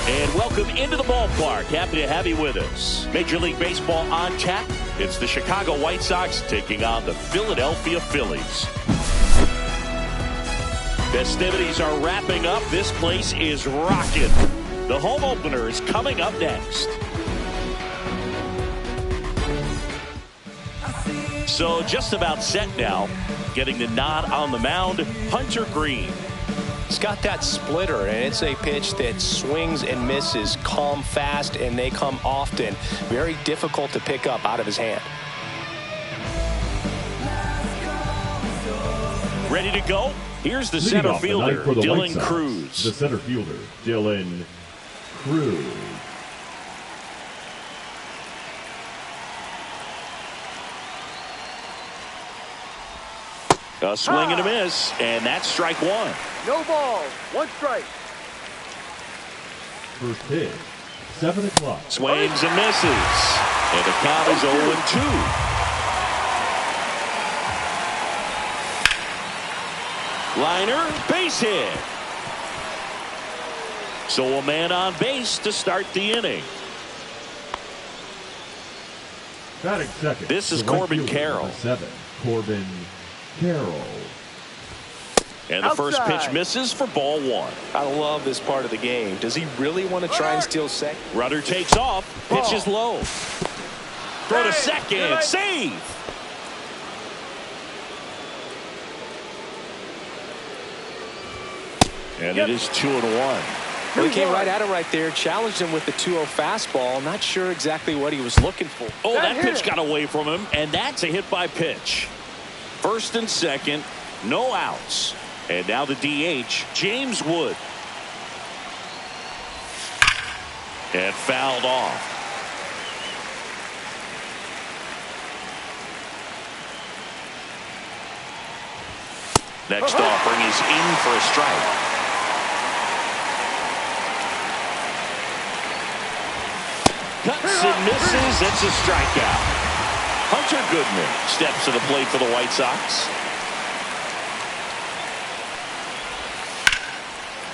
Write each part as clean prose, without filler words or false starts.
And welcome into the ballpark. Happy to have you with us. Major League Baseball on tap. It's the Chicago White Sox taking on the Philadelphia Phillies. Festivities are wrapping up. This place is rocking. The home opener is coming up next. So just about set now. Getting the nod on the mound, Hunter Green. He's got that splitter, and it's a pitch that swings and misses, come fast, and they come often. Very difficult to pick up out of his hand. Ready to go? Here's the center fielder, Dylan Cruz. The center fielder, Dylan Cruz. A swing and a miss, and that's strike one. No ball, one strike. First pitch, 7 o'clock. Swings and misses, and the count is 0-2. Liner, base hit. So a man on base to start the inning. Batting second. This is Corbin Carroll. 7, Corbin Carroll. And the first pitch misses for ball one. I love this part of the game. Does he really want to try and steal second? Runner takes off. Pitch is low. Throw to second. Save. And it is 2-1. Well, he came right at him right there, challenged him with the 2-0 fastball. Not sure exactly what he was looking for. Oh, that pitch got away from him, and that's a hit by pitch. First and second, no outs. And now the DH, James Wood. And fouled off. Next offering is in for a strike. Cuts and misses. It's a strikeout. Hunter Goodman steps to the plate for the White Sox.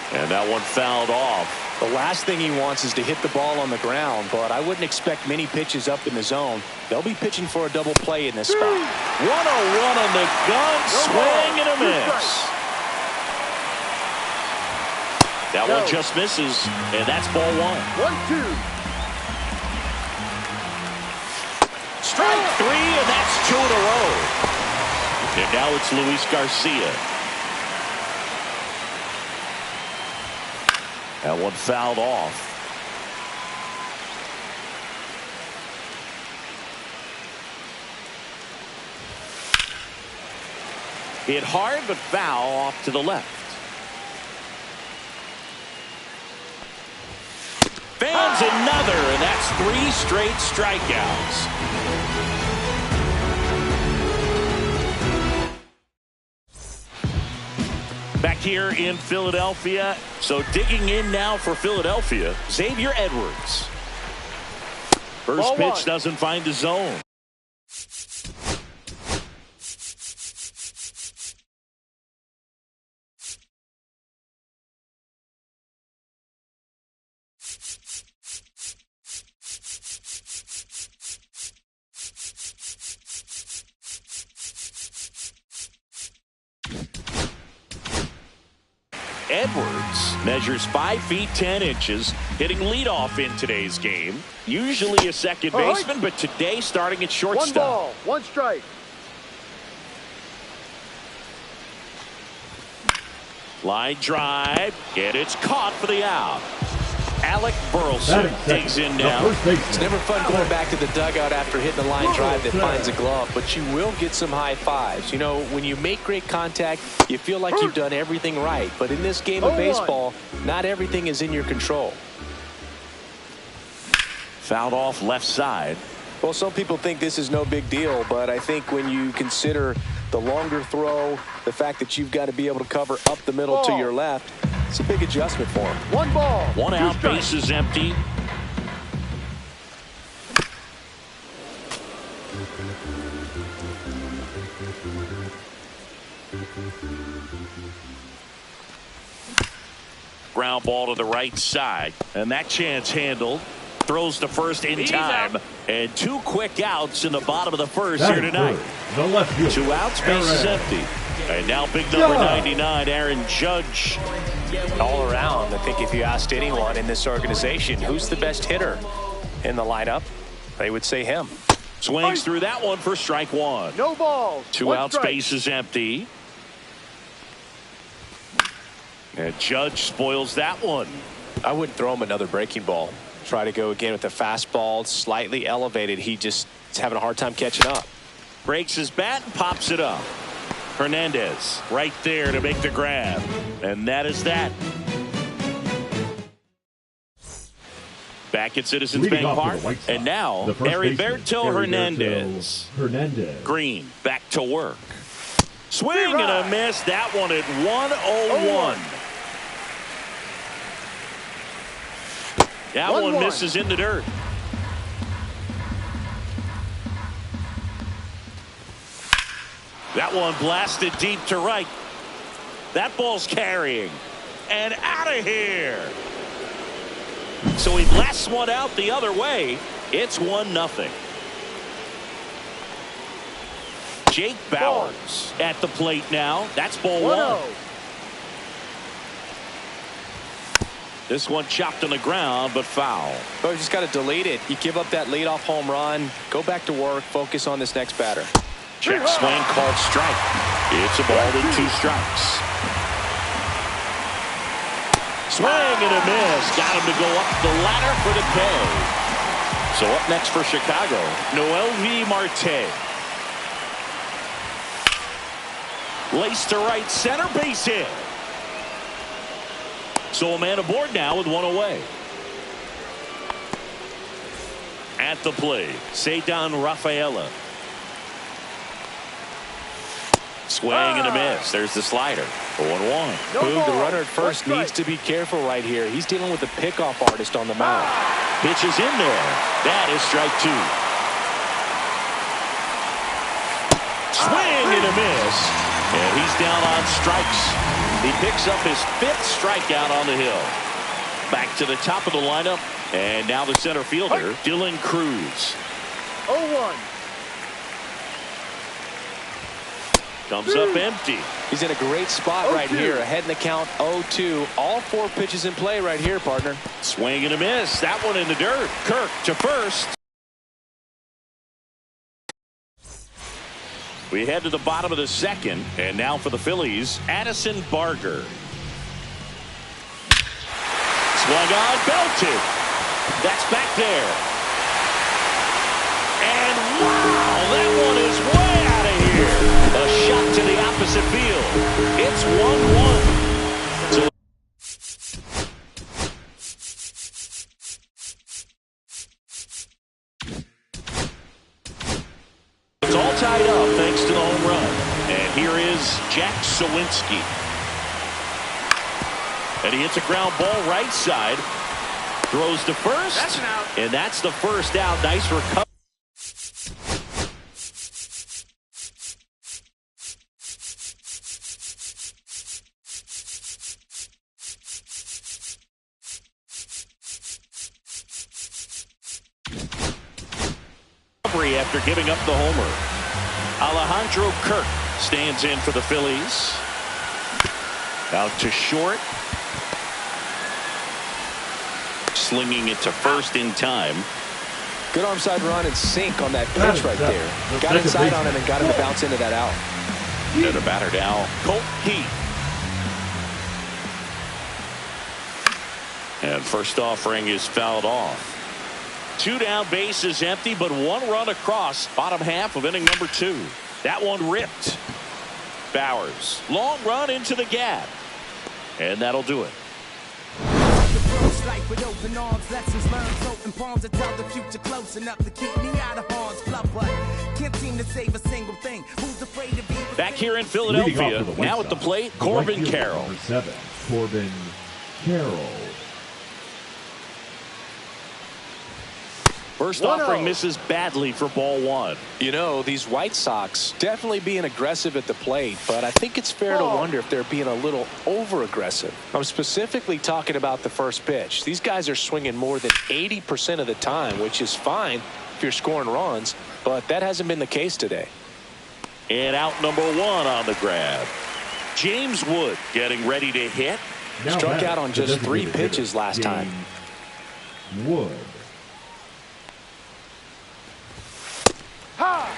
And that one fouled off. The last thing he wants is to hit the ball on the ground, but I wouldn't expect many pitches up in the zone. They'll be pitching for a double play in this spot. 1-0 on the gun, swing and a miss. That one just misses, and that's ball one. 1-2. Strike three, and that's 2 in a row. And now it's Luis Garcia. That one fouled off. Hit hard, but foul off to the left. Fans another, and that's 3 straight strikeouts. Back here in Philadelphia. So digging in now for Philadelphia, Xavier Edwards. First pitch doesn't find the zone. Edwards measures 5 feet 10 inches, hitting leadoff in today's game. Usually a second baseman, but today starting at shortstop. 1 ball, 1 strike. Line drive, and it's caught for the out. Alec Burleson digs in now. It's never fun going back to the dugout after hitting a line drive that finds a glove, but you will get some high fives. You know, when you make great contact, you feel like you've done everything right. But in this game of baseball, not everything is in your control. Fouled off left side. Well, some people think this is no big deal, but I think when you consider the longer throw, the fact that you've got to be able to cover up the middle to your left, it's a big adjustment for him. 1 ball. 1 out, base is empty. Ground ball to the right side. And that chance handled. Throws to first in time. And 2 quick outs in the bottom of the first here tonight. The left fielder, 2 outs, bases empty. And now big number 99, Aaron Judge. All around, I think if you asked anyone in this organization who's the best hitter in the lineup, they would say him. Swings through that one for strike 1. No balls. 2 outs, bases empty. And Judge spoils that one. I wouldn't throw him another breaking ball. Try to go again with the fastball, slightly elevated. He just is having a hard time catching up. Breaks his bat and pops it up. Hernandez right there to make the grab. And that is that. Back at Citizens Bank Park. And now, Heriberto Hernandez. Green back to work. Swing and a miss. That one at 1-0-1. That one misses in the dirt. That one blasted deep to right. That ball's carrying. And out of here. So he blasts one out the other way. It's 1-0. Jake Bowers at the plate now. That's ball 1. This one chopped on the ground, but foul. Oh, you just got to delete it. You give up that leadoff home run. Go back to work. Focus on this next batter. Check swing called strike. It's a ball and 2 strikes. Swing and a miss. Got him to go up the ladder for the K. So up next for Chicago, Noelvi Marte. Lace to right center, base hit. So a man aboard now with 1 away. At the plate, Cedar Rafaela. Swing and a miss. There's the slider. 0-1. Boog, the runner at first needs to be careful right here. He's dealing with a pickoff artist on the mound. Pitches in there. That is strike 2. Swing and a miss. And he's down on strikes. He picks up his 5th strikeout on the hill. Back to the top of the lineup. And now the center fielder, Dylan Cruz. 0-1. Comes up empty. He's in a great spot right here. Ahead in the count, 0-2. All 4 pitches in play right here, partner. Swing and a miss. That one in the dirt. Kirk to first. We head to the bottom of the 2nd. And now for the Phillies, Addison Barger. Swung on, belted. That's back there. And wow, that one is way out of here. A shot to the opposite field. It's 1-1. So it's all tied up thanks to the home run. And here is Jack Sawinski. And he hits a ground ball right side. Throws to first. That's an out. And that's the first out. Nice recovery. After giving up the homer. Alejandro Kirk stands in for the Phillies. Out to short. Slinging it to first in time. Good arm side run and sink on that pitch right there. Got inside on him and got him to bounce into that out. And the batter now, Colt Heath. And first offering is fouled off. 2 down, bases empty, but 1 run across. Bottom half of inning number 2. That one ripped. Bowers, long run into the gap. And that'll do it. With open arms, lessons learned, open palms to tell the future close enough to keep me out of harm's club, but can't seem to save a single thing. Who's afraid to be back here in Philadelphia? Now at the plate, Corbin Carroll. Number 7, Corbin Carroll. First 1-0. offering misses badly for ball one. You know, these White Sox definitely being aggressive at the plate, but I think it's fair to wonder if they're being a little over-aggressive. I'm specifically talking about the first pitch. These guys are swinging more than 80% of the time, which is fine if you're scoring runs, but that hasn't been the case today. And out number one on the grab. James Wood getting ready to hit. Struck out on just 3 pitches last time. Wood. Ha!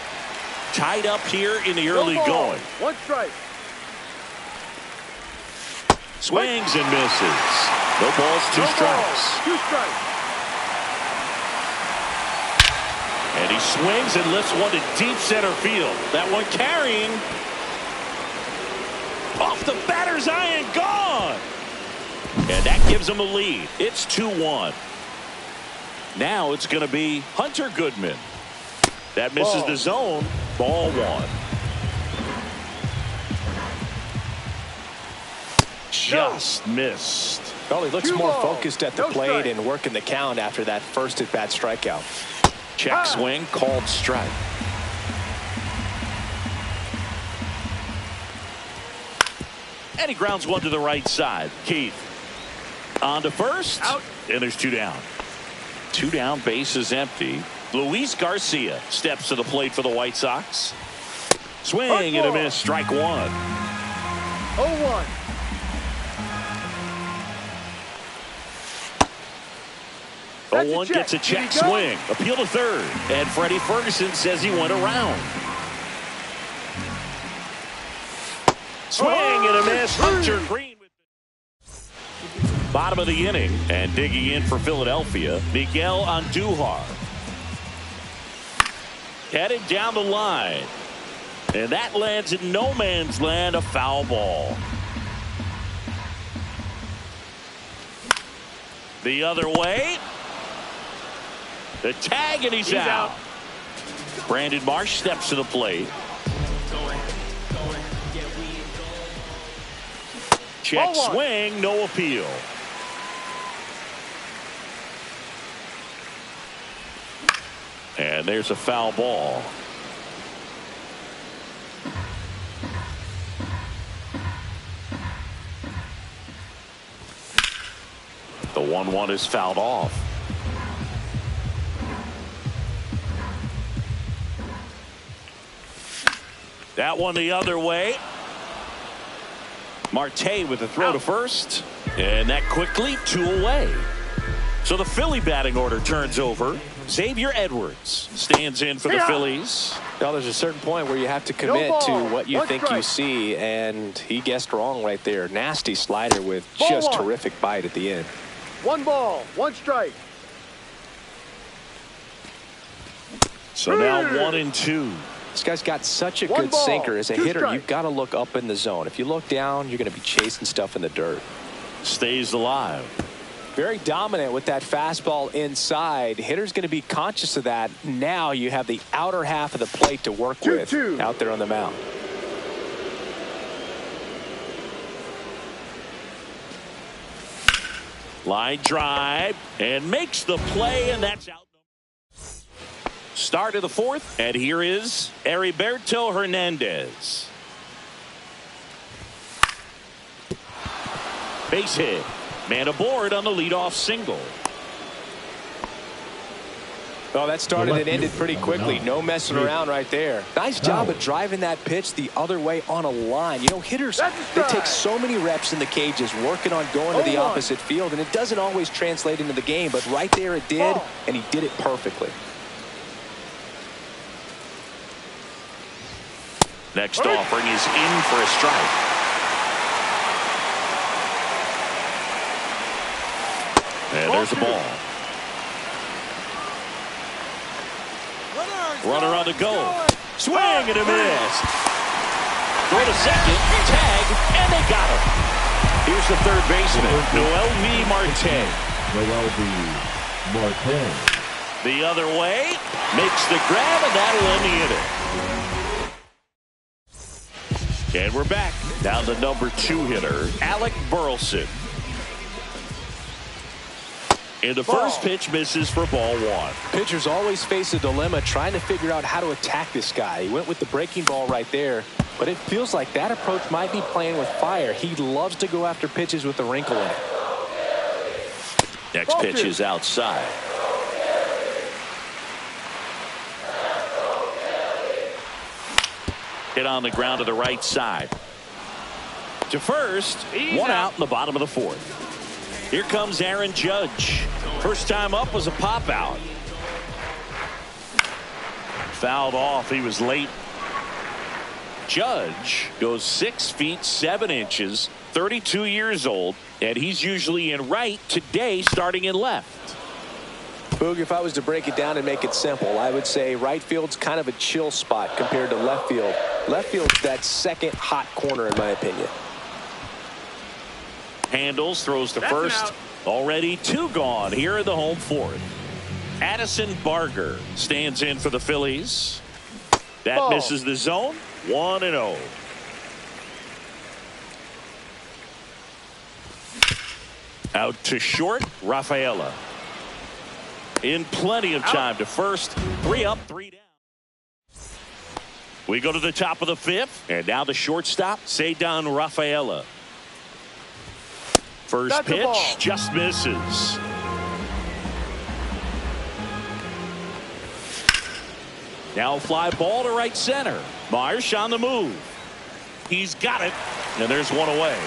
Tied up here in the early No ball. going. 1 strike. Swings and misses. No balls, 2 No strikes. ball. 2 strikes. And he swings and lifts one to deep center field. That one carrying. Off the batter's eye and gone. And that gives him a lead. It's 2-1. Now it's going to be Hunter Goodman. That misses Ball. the zone. Ball 1. Just missed. Well, he looks 2 more balls. focused at the No plate strike. and working the count after that first at-bat strikeout. Check swing, called strike. And he grounds one to the right side. Keith on to first. Out. And there's 2 down. 2 down, base is empty. Luis Garcia steps to the plate for the White Sox. Swing and a miss, strike 1. 0-1. That's a 0-1 check. gets a Did check he go? swing. Appeal to third. And Freddie Ferguson says he went around. Swing and a miss. Hunter Green. Bottom of the inning. And digging in for Philadelphia, Miguel Andujar. Headed down the line. And that lands in no man's land, a foul ball. The other way. The tag, and he's out. Brandon Marsh steps to the plate. Check swing, no appeal. And there's a foul ball. The 1-1 is fouled off. That one the other way. Marte with a throw to first. And that quickly 2 away. So the Philly batting order turns over. Xavier Edwards stands in for the Phillies. Now, there's a certain point where you have to commit to what you 1 think strike. you see, and he guessed wrong right there. Nasty slider with just 1. terrific bite at the end. 1 ball, 1 strike. So now 1-2. This guy's got such a 1 good ball, sinker. As a 2 hitter, strikes. you've got to look up in the zone. If you look down, you're going to be chasing stuff in the dirt. Stays alive. Very dominant with that fastball inside. Hitter's going to be conscious of that. Now you have the outer half of the plate to work with 2-2. out there on the mound. Line drive and makes the play, and that's out. Start of the 4th, and here is Heriberto Hernandez. Base hit. Man aboard on the leadoff single. Well, that started and ended pretty quickly. No messing around right there. Nice job of driving that pitch the other way on a line. You know, hitters, they take so many reps in the cages working on going to the opposite field, and it doesn't always translate into the game, but right there it did, and he did it perfectly. Next offering is in for a strike. And there's the ball. Runner on the go. Swing and a miss. Throw to second. Tag. And they got him. Here's the third baseman, Noel V. Marte. Noel V. Marte. The other way. Makes the grab, and that'll end the inning. And we're back. Down to number 2 hitter, Alec Burleson. And the first pitch misses for ball one. Pitchers always face a dilemma trying to figure out how to attack this guy. He went with the breaking ball right there, but it feels like that approach might be playing with fire. He loves to go after pitches with a wrinkle in it. Next pitch is outside. Hit on the ground to the right side. To first, one out in the bottom of the fourth. Here comes Aaron Judge. First time up was a pop out. Fouled off. He was late. Judge goes 6 feet 7 inches, 32 years old, and he's usually in right, today starting in left. Boog, if I was to break it down and make it simple, I would say right field's kind of a chill spot compared to left field. Left field's that second hot corner in my opinion. Handles, throws to first. Already 2 gone here in the home fourth. Addison Barger stands in for the Phillies. That misses the zone. 1-0. Out to short, Rafaela. In plenty of time to first. 3 up, 3 down. We go to the top of the fifth, and now the shortstop, Ceddanne Rafaela. First pitch just misses. Now fly ball to right center. Marsh on the move. He's got it, and there's one away.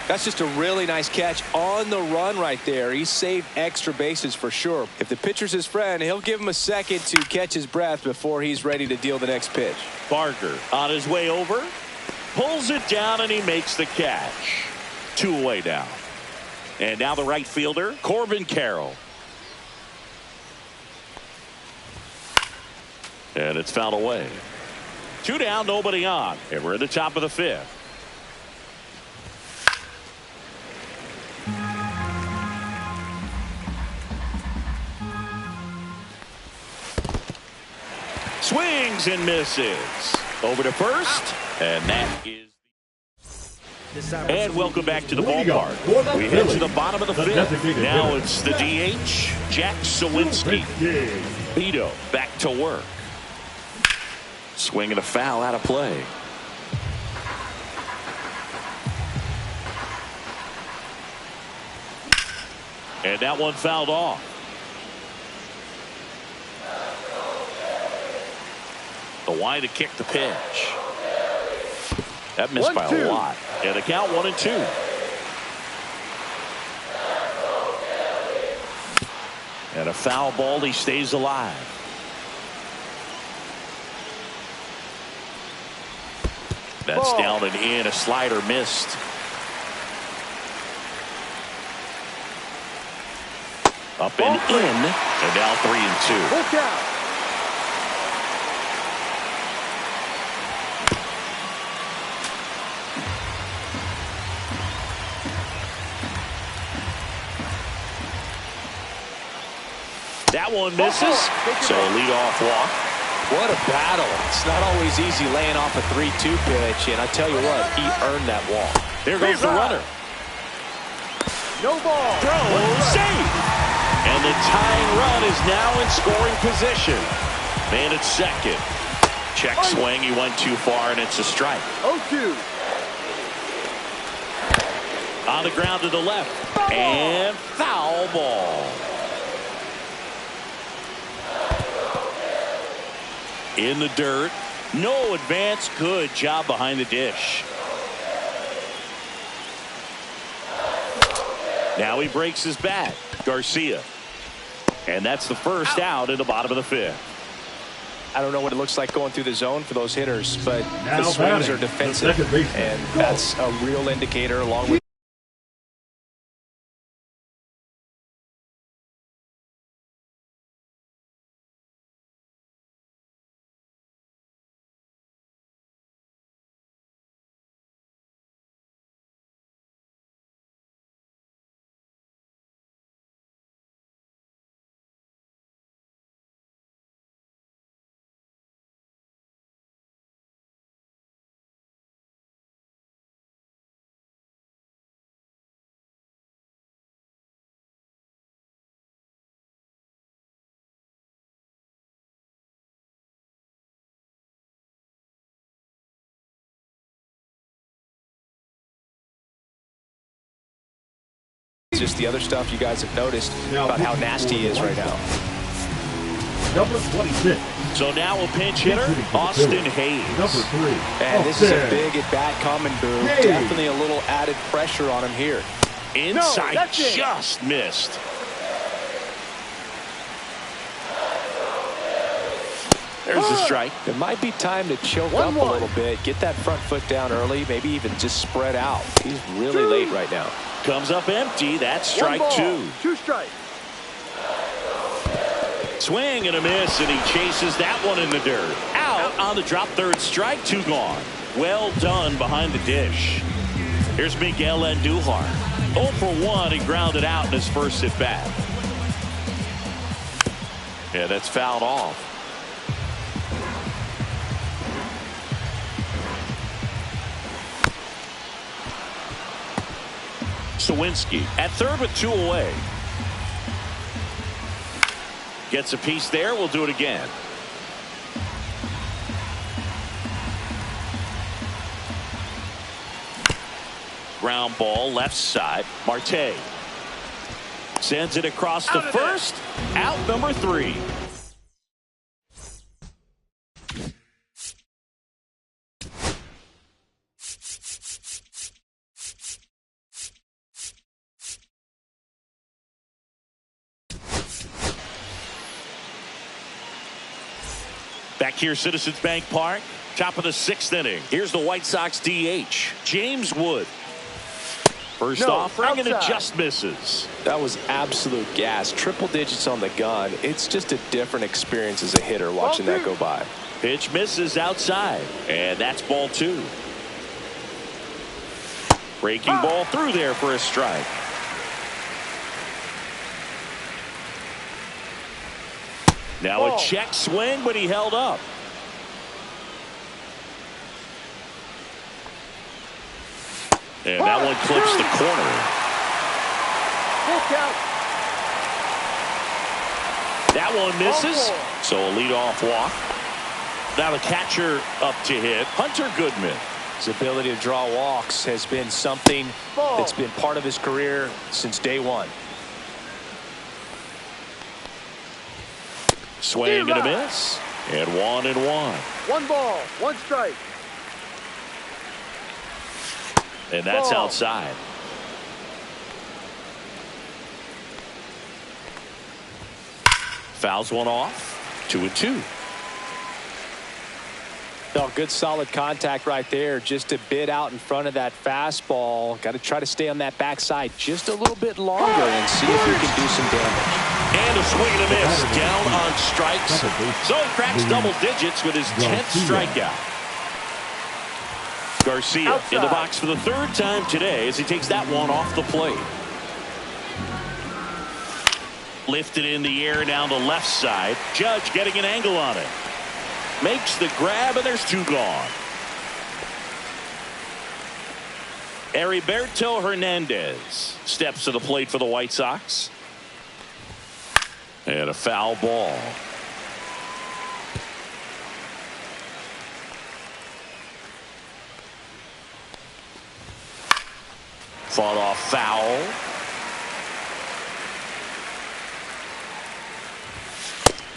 That's just a really nice catch on the run right there. He saved extra bases for sure. If the pitcher's his friend, he'll give him a second to catch his breath before he's ready to deal the next pitch. Barger on his way over, pulls it down, and he makes the catch. 2 away now. And now the right fielder, Corbin Carroll. And it's fouled away. 2 down, nobody on. And we're at the top of the fifth. Swings and misses. Over to first. And that is. And welcome back to the ballpark. We head to the bottom of the fifth. Now it's the DH, Jack Sawinski. Vito back to work. Swing and a foul out of play. And that one fouled off. The wide to kick the pitch. That missed by a lot. And the count 1-2. And a foul ball. He stays alive. That's down and in. A slider missed. Up and in. And now 3-2. Look out. That one misses. So a leadoff walk. What a battle. It's not always easy laying off a 3-2 pitch, and I tell you what, he earned that walk. There goes the runner. No ball. Throw, save. And the tying run is now in scoring position. Man at second. Check swing. He went too far, and it's a strike. 0-2. On the ground to the left. And foul ball. In the dirt. No advance. Good job behind the dish. Now he breaks his bat. Garcia. And that's the first out in the bottom of the fifth. I don't know what it looks like going through the zone for those hitters, but the swings are defensive, and that's a real indicator along with just the other stuff you guys have noticed about how nasty he is right now. Number 26. So now a pinch hitter, Austin Hayes. Number 3. And this is a big at-bat coming, Boo. Definitely a little added pressure on him here. Inside, just missed. There's the strike. It might be time to choke up a little bit, get that front foot down early, maybe even just spread out. He's really late right now. Comes up empty. That's strike 2. 2 strikes. Swing and a miss, and he chases that one in the dirt. Out on the drop, third strike, 2 gone. Well done behind the dish. Here's Miguel Andujar. 0 for 1. He grounded out in his first at bat. Yeah, that's fouled off. Sawinski at third with 2 away. Gets a piece there. We'll do it again. Ground ball left side. Marte sends it across to first. Out number 3. Back here, Citizens Bank Park, top of the 6th inning. Here's the White Sox DH, James Wood. First offering, and it just misses. That was absolute gas. Triple digits on the gun. It's just a different experience as a hitter watching that go by. Pitch misses outside, and that's ball 2. Breaking ball through there for a strike. Now a check swing, but he held up. And that one clips the corner. That one misses. So a leadoff walk. Now the catcher up to hit, Hunter Goodman. His ability to draw walks has been something that's been part of his career since day one. Swing and a miss. And 1-1. 1 ball, 1 strike. And that's outside. Fouls one off. 2-2. Oh, good solid contact right there. Just a bit out in front of that fastball. Got to try to stay on that backside just a little bit longer and see if he can do some damage. And a swing and a miss. Down on strikes. So he cracks double digits with his 10th strikeout. Garcia in the box for the 3rd time today as he takes that one off the plate. Lifted in the air down the left side. Judge getting an angle on it. Makes the grab, and there's 2 gone. Heriberto Hernandez steps to the plate for the White Sox. And a foul ball. Fought off foul.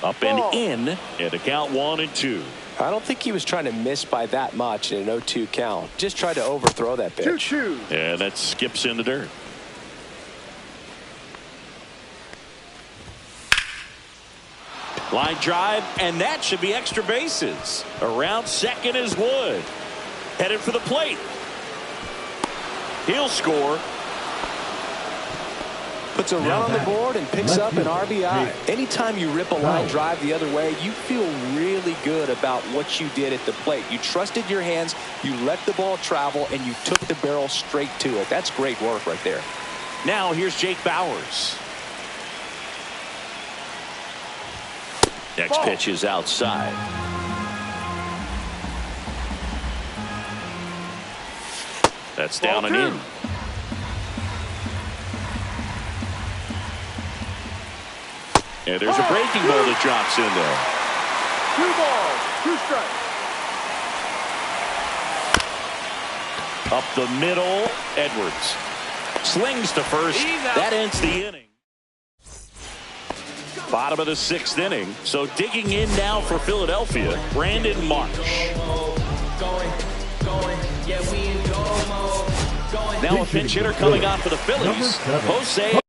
Up and in, and a count 1-2. I don't think he was trying to miss by that much in an 0-2 count. Just tried to overthrow that pitch. 2-2. And that skips in the dirt. Line drive, and that should be extra bases. Around second is Wood. Headed for the plate. He'll score. Puts a run on the board and picks up an RBI. Anytime you rip a line drive the other way, you feel really good about what you did at the plate. You trusted your hands, you let the ball travel, and you took the barrel straight to it. That's great work right there. Now here's Jake Bauers. Next pitch is outside. That's down and in. And there's a breaking ball that drops in there. 2 balls, 2 strikes. Up the middle, Edwards. Slings to first. That ends the inning. Bottom of the 6th inning. So digging in now for Philadelphia, Brandon Marsh. Now a pinch hitter coming on for the Phillies. Jose.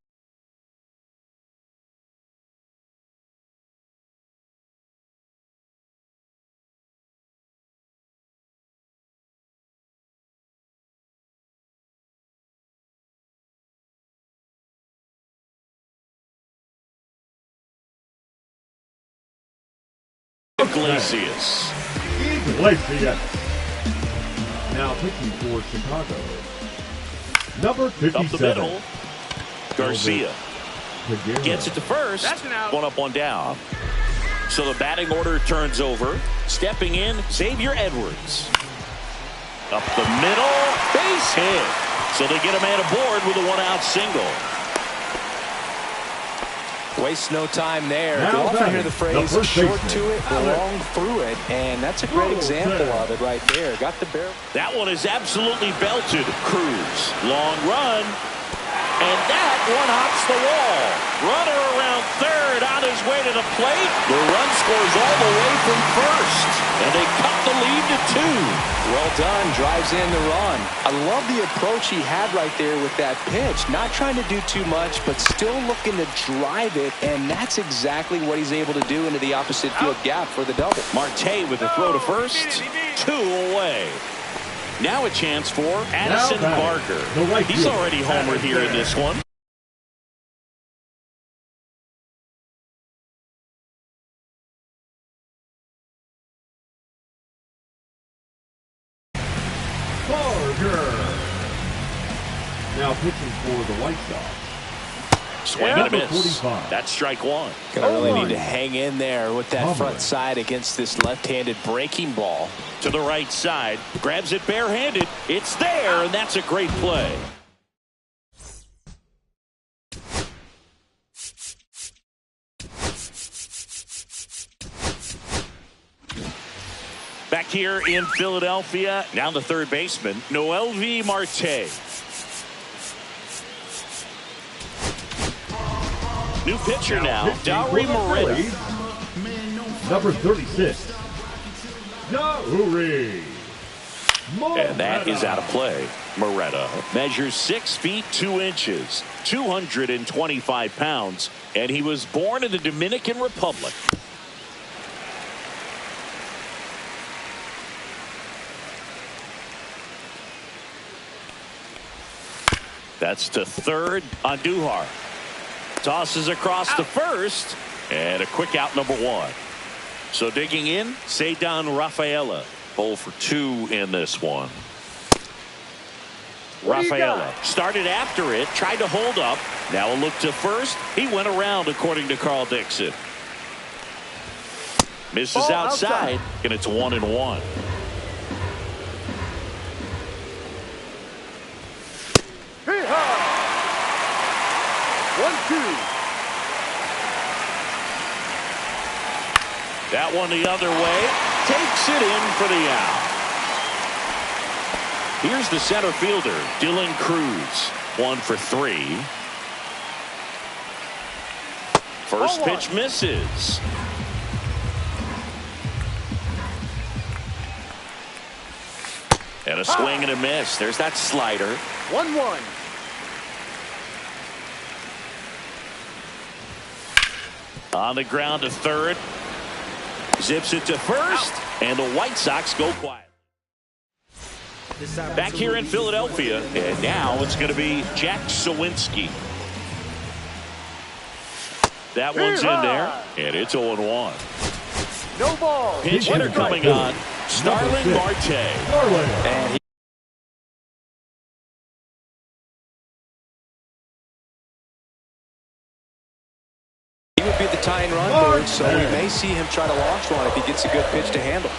Iglesias. Now pitching for Chicago. Number 57. Up the middle. Garcia. Gets it to first. That's an out. One up, one down. So the batting order turns over. Stepping in, Xavier Edwards. Up the middle. Base hit. So they get a man aboard with a one-out single. Waste no time there. Now You often batting, hear the phrase the first short baseman, to it, long through it, and that's a great example of it right there. Got the barrel. That one is absolutely belted. Cruz. Long run. And that one hops the wall. Runner around third on his way to the plate. The run scores all the way from first. And they cut the lead to 2. Well done. Drives in the run. I love the approach he had right there with that pitch. Not trying to do too much, but still looking to drive it. And that's exactly what he's able to do into the opposite field gap for the double. Marte with a throw to first. 2 away. Now a chance for Addison Barker. He's already homered here in this one. Barker. Now pitching for the White Sox. Swing and a Number miss. 45. That's strike 1. Gonna really need to hang in there with that front side against this left-handed breaking ball. To the right side. Grabs it barehanded. It's there, and that's a great play. Back here in Philadelphia, now the third baseman, Noelvi Marte. New pitcher now, Dauri Moreta. Number 36. Dauri. And that is out of play. Moreta measures 6 feet 2 inches, 225 pounds, and he was born in the Dominican Republic. That's to third on Duhar. Tosses across to first, and a quick out, number 1. So digging in, Ceddanne Rafaela. 0 for 2 in this one. Rafaela started after it, tried to hold up. Now a look to first. He went around, according to Carl Dixon. Misses outside, and it's 1-1. Hit hard. 1-2. That one the other way. Takes it in for the out. Here's the center fielder, Dylan Cruz. 1 for 3. First pitch misses. And a swing and a miss. There's that slider. 1-1. On the ground to third. Zips it to first. And the White Sox go quiet. Back here in Philadelphia. And now it's going to be Jack Sawinski. That one's in there. And it's 0-1. No ball. Pinch hitter coming on. Starling Marte. And he would be the tying run bird, so we may see him try to launch one if he gets a good pitch to handle.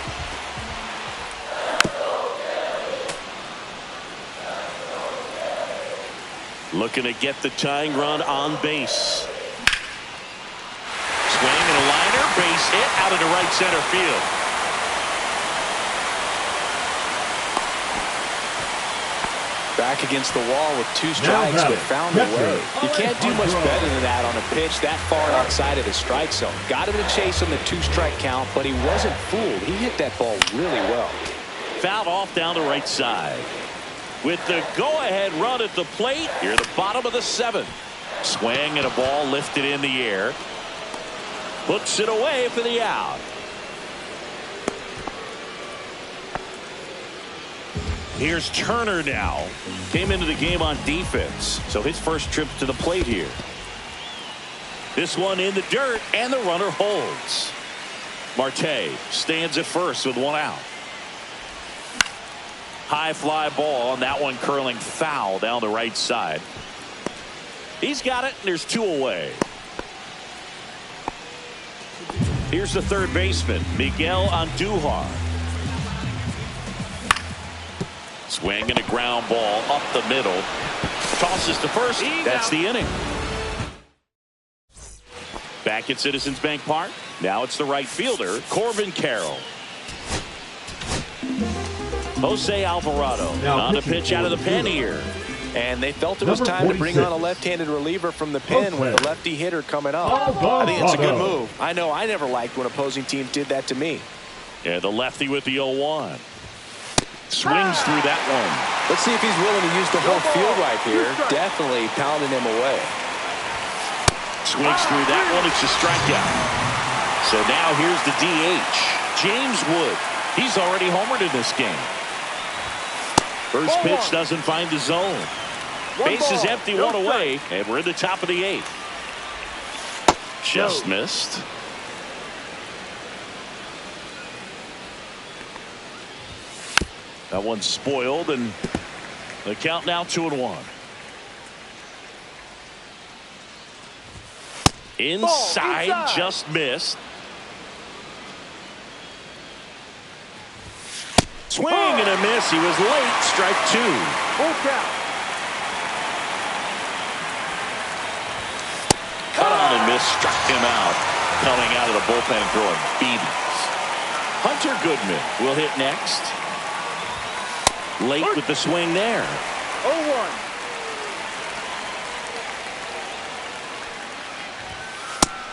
Looking to get the tying run on base. Swing and a liner. Base hit out into right center field. Back against the wall with 2 strikes, but found a way. You can't do much better than that on a pitch that far outside of the strike zone. Got him to chase on the 2-strike count, but he wasn't fooled. He hit that ball really well. Fouled off down the right side. With the go-ahead run at the plate, here the bottom of the 7th. Swing and a ball lifted in the air. Puts it away for the out. Here's Turner now. Came into the game on defense, so his first trip to the plate here. This one in the dirt, and the runner holds. Marte stands at first with 1 out. High fly ball, and that one curling foul down the right side. He's got it, and there's 2 away. Here's the third baseman, Miguel Andujar. Swing and a ground ball up the middle. Tosses to first. That's the inning. Back at Citizens Bank Park. Now it's the right fielder, Corbin Carroll. Jose Alvarado on a pitch out of the pen here. And they felt it was time to bring on a left-handed reliever from the pen with a lefty hitter coming up. I think it's a good move. I know I never liked when opposing teams did that to me. Yeah, the lefty with the 0-1. Swings through that one. Let's see if he's willing to use the whole field right here. Definitely pounding him away. Swings through that one. It's a strikeout. So now here's the DH, James Wood. He's already homered in this game. First pitch doesn't find the zone. Base is empty, 1 away, and we're in the top of the 8th. Just missed. That one's spoiled, and the count now 2-1. Inside, just missed. Swing and a miss. He was late. Strike 2. Full count. Cut on and miss. Struck him out. Coming out of the bullpen and throwing beatings. Hunter Goodman will hit next. Late with the swing there. 0-1.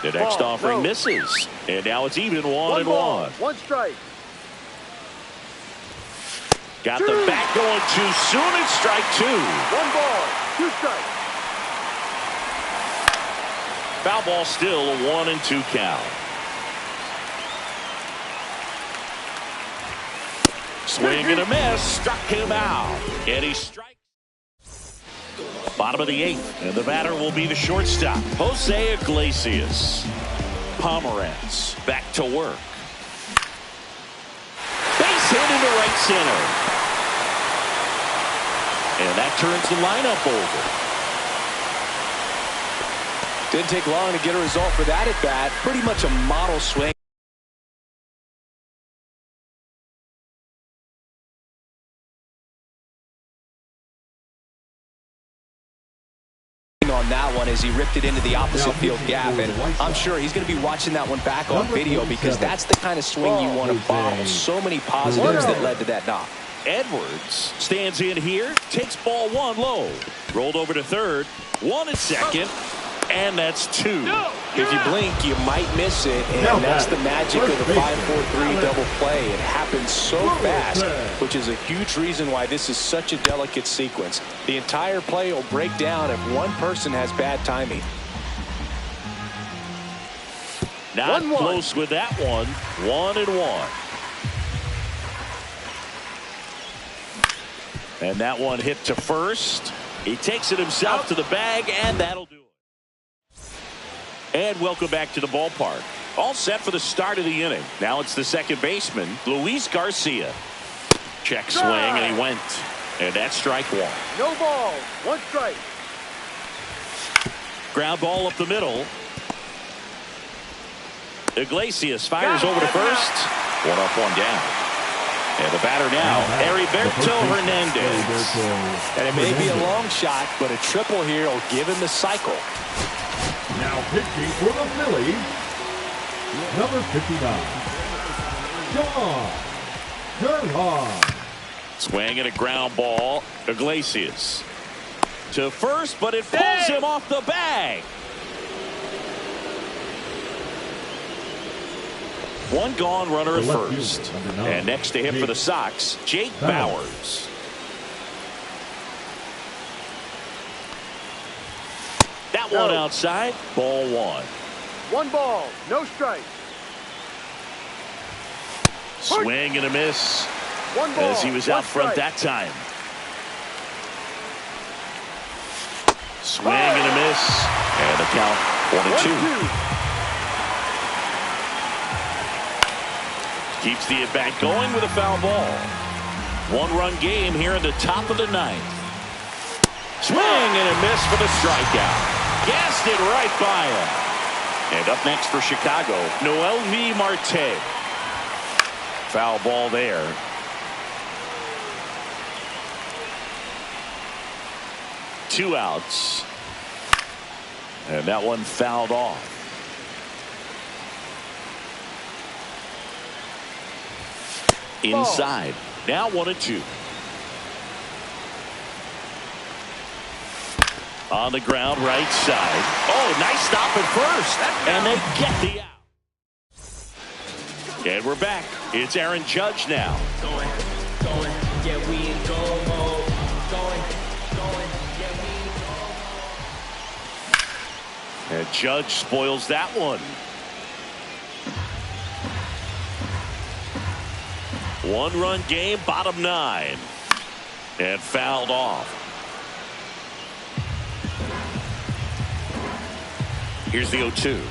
The next offering misses. And now it's even 1-1. 1 strike. Got the bat going too soon. It's strike 2. 1 ball, 2 strikes. Foul ball still a 1-2 count. Swing and a miss. Struck him out. And he strikes. Bottom of the 8th. And the batter will be the shortstop, Jose Iglesias. Pomerantz back to work. Base hit into right center. And that turns the lineup over. Didn't take long to get a result for that at bat. Pretty much a model swing. On that one as he ripped it into the opposite field gap, and I'm sure he's going to be watching that one back on video because that's the kind of swing you want to bottle. So many positives that led to that knock. Edwards stands in here, takes ball 1 low, rolled over to third, 1 at second, and that's 2. If you blink, you might miss it, and that's the magic of the 5-4-3 double play. It happens so fast, which is a huge reason why this is such a delicate sequence. The entire play will break down if one person has bad timing. Not close with that one. 1-1. And that one hit to first. He takes it himself to the bag, and that'll do it. And welcome back to the ballpark. All set for the start of the inning. Now it's the second baseman, Luis Garcia. Check swing, and he went. And that's strike 1. No ball, 1 strike. Ground ball up the middle. Iglesias fires over to first. 1 up, 1 down. And the batter now, Heriberto Hernandez. And it may be a long shot, but a triple here will give him the cycle. Now pitching for the Phillies, number 59, John Gernhardt. Swing and a ground ball. Iglesias to first, but it pulls him off the bag. One gone runner at first. And next to him for the Sox, Jake Bauers. That one outside. Ball one. One ball, no strike. Swing and a miss. One ball, as he was out front that time. Swing and a miss. And the count 1-2. Keeps the at-bat going with a foul ball. One-run game here in the top of the ninth. Swing and a miss for the strikeout. Gassed it right by him. And up next for Chicago, Noelvi Marte. Foul ball there. Two outs. And that one fouled off. Inside. Now 1-2. On the ground, right side. Oh, nice stop at first. And they get the out. And we're back. It's Aaron Judge now. Going, yeah, we in go mode. Going, yeah, we in go mode. And Judge spoils that one. One-run game, bottom nine. And fouled off. Here's the 0-2.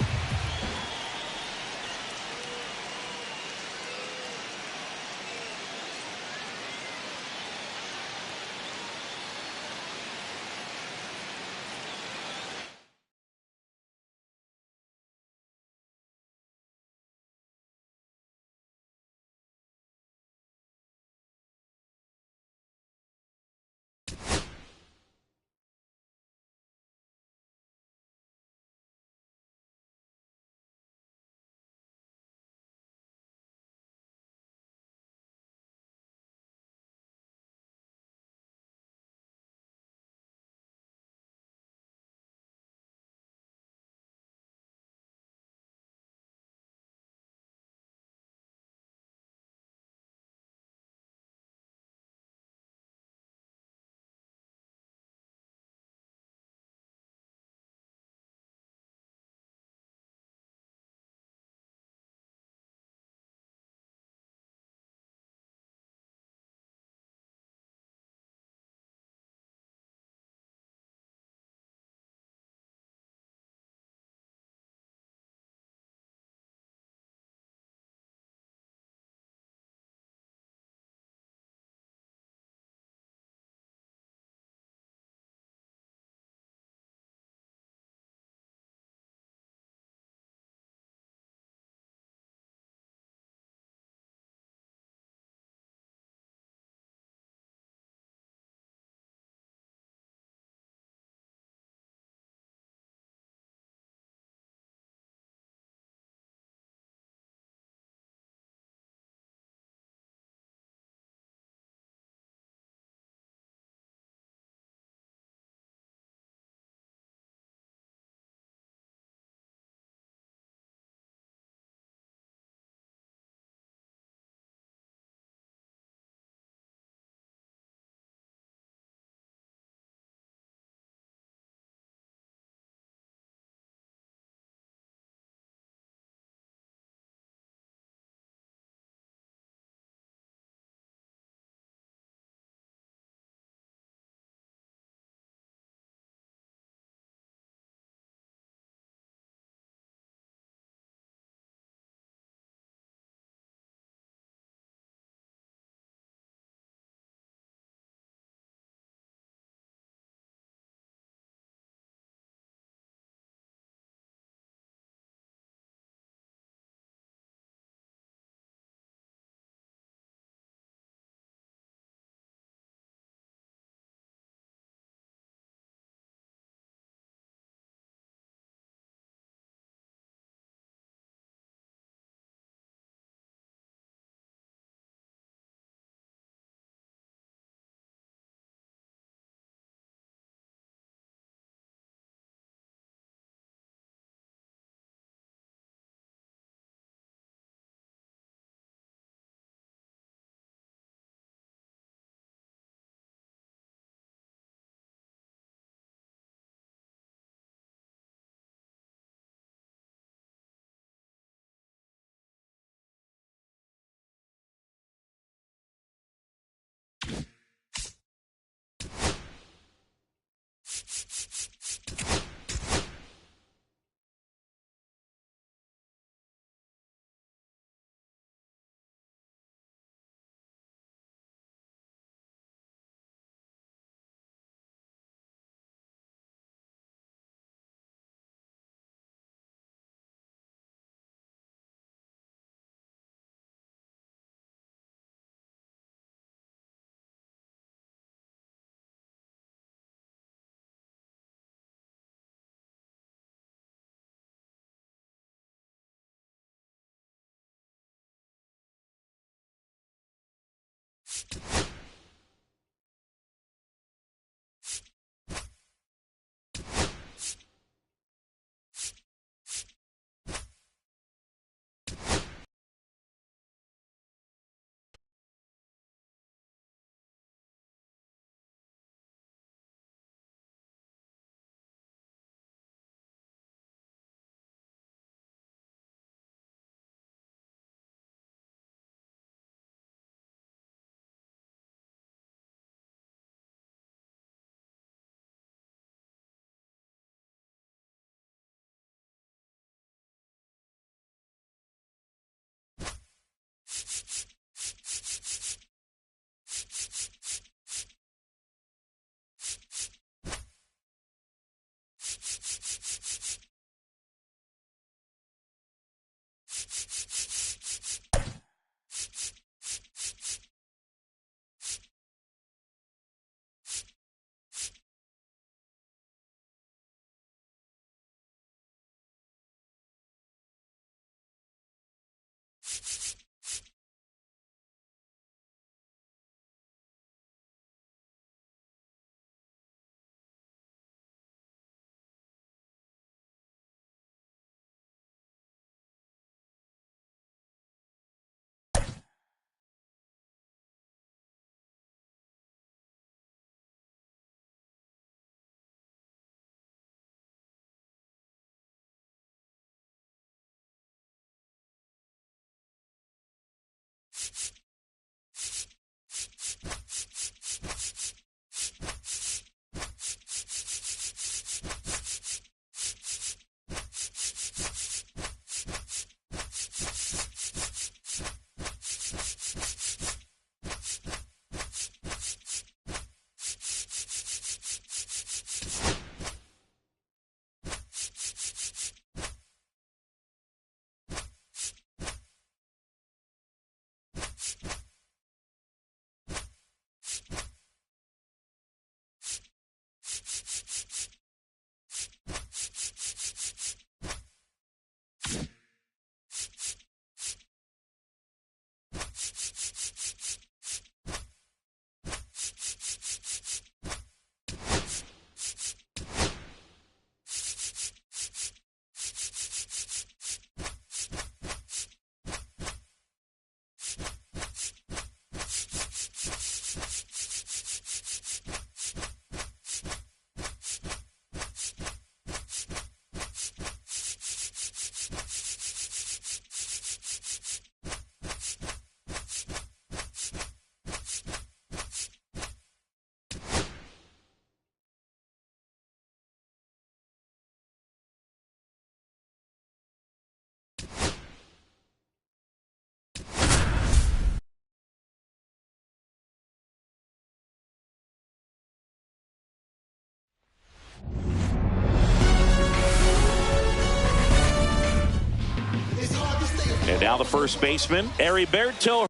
And now the first baseman, Heriberto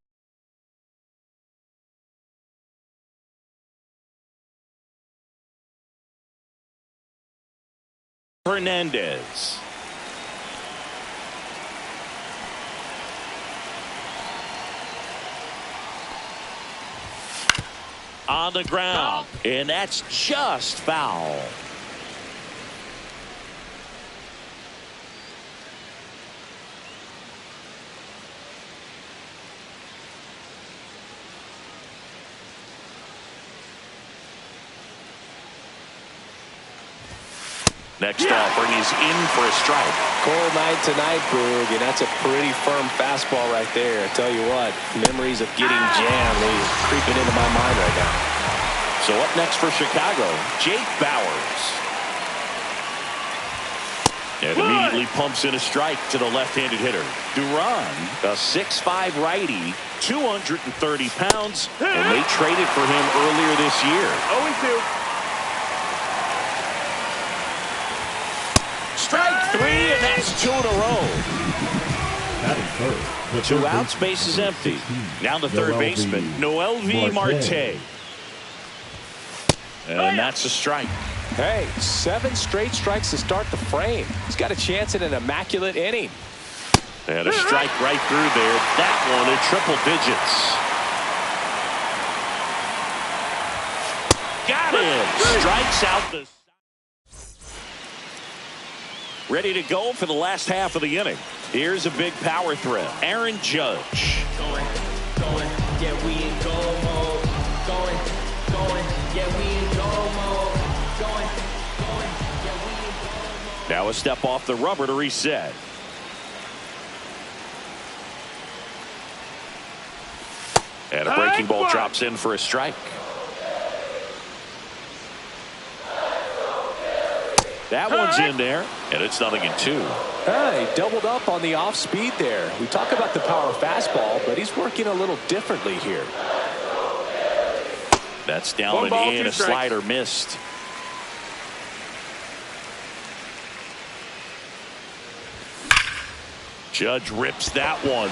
Hernandez. On the ground, and that's just foul. Next offering is in for a strike. Cold night tonight, Boog, and that's a pretty firm fastball right there. I tell you what, memories of getting jammed, they're creeping into my mind right now. So up next for Chicago, Jake Bauers. And immediately pumps in a strike to the left-handed hitter. Duran, a 6'5" righty, 230 pounds, and they traded for him earlier this year. 0-2. Strike three, and that's 2 in a row. Third. 2 outs, base is empty. Now the third baseman, Noel V. Marte. And that's a strike. Hey, 7 straight strikes to start the frame. He's got a chance at an immaculate inning. And a strike right through there. That one in triple digits. Got him. Strikes out the... Ready to go for the last half of the inning. Here's a big power threat. Aaron Judge. Going, yeah, we in go mode. Going, yeah, we in go mode. Going, yeah, we in go mode. Now a step off the rubber to reset. And a breaking ball drops in for a strike. That one's in there, and it's 0-2. He doubled up on the off speed there. We talk about the power fastball, but he's working a little differently here. That's down and in. A slider missed. Judge rips that one.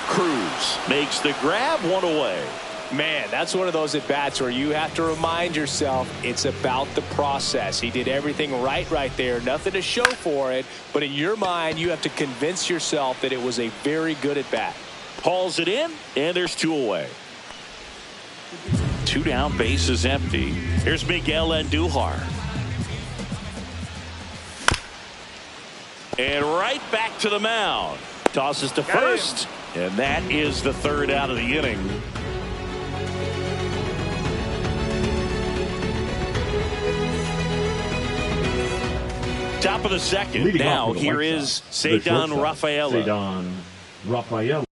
Cruz makes the grab, 1 away. Man, that's one of those at-bats where you have to remind yourself it's about the process. He did everything right there. Nothing to show for it. But in your mind, you have to convince yourself that it was a very good at-bat. Hauls it in, and there's 2 away. 2 down, base is empty. Here's Miguel Andujar. And right back to the mound. Tosses to first, and that is the 3rd out of the inning. Top of the 2nd. Now here is Ceddanne Rafaela. Ceddanne Rafaela.